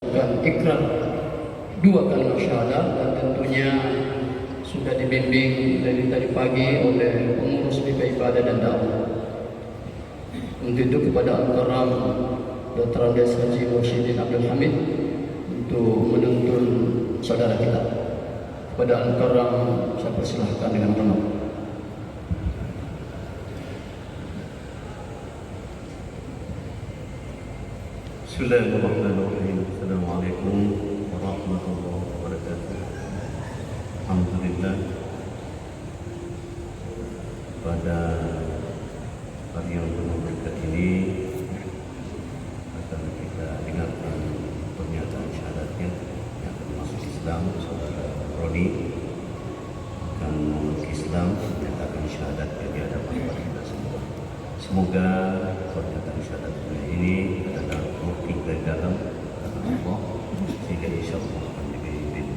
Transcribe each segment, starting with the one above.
dan ikrar dua kalimat syahadat, dan tentunya sudah dibimbing dari tadi pagi oleh pengurus BP Ibadah dan Dakwah. Untuk itu kepada Al-Karam Dr. Andes Haji Mursyidin Abdul Hamid untuk menuntun saudara kita. Kepada Al-Karam saya persilahkan dengan hormat. Bismillahirrahmanirrahim. Assalamualaikum warahmatullahi wabarakatuh. Alhamdulillah, pada hari yang penuh berkat ini akan kita dengarkan pernyataan syahadatnya yang akan masuk Islam. Saudara Roni akan masuk Islam, menyatakan syahadatnya di hadapan kita semua. Semoga pernyataan syahadatnya ini adalah bukti dari dalam Allah, sehingga insya Allah akan dibimbing.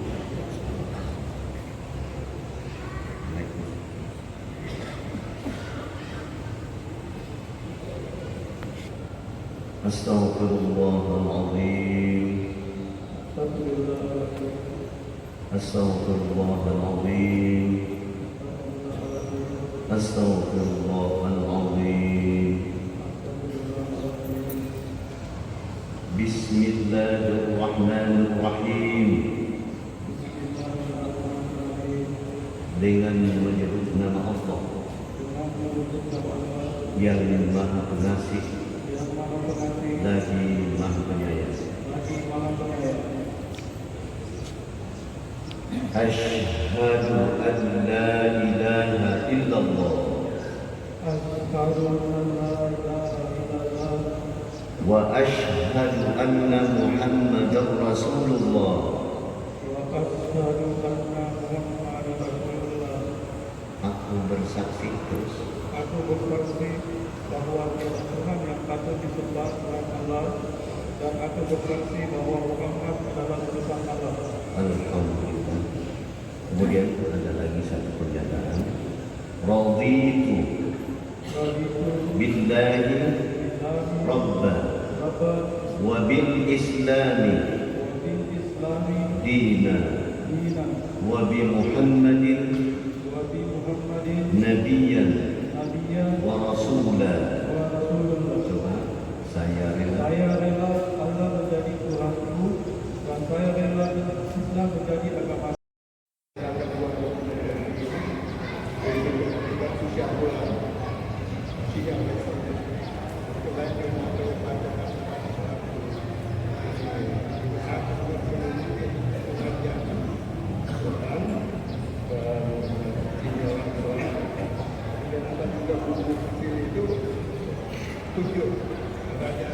Astaghfirullahaladzim. Astaghfirullahaladzim. Astaghfirullahaladzim. Bismillahirrahmanirrahim. Dengan menyebut nama Allah yang Maha Pengasih lagi Maha Penyayang. Asyhadu an la ilaha illallah wa asyhadu anna Muhammadar Rasulullah. Aku bersaksi terus. Aku bersaksi bahwa Tuhan yang patut disembah selain Allah, dan aku bersaksi bahwa Muhammad adalah utusan Allah. Alhamdulillah. Kemudian ada lagi satu pernyataan. Raditu billahi rabba wa bil islami dina wa bi Muhammadin nabiyyan wa rasulah. Coba, saya rela Allah menjadi Tuhanku, dan saya rela Islam menjadi agama. Tujuh, adanya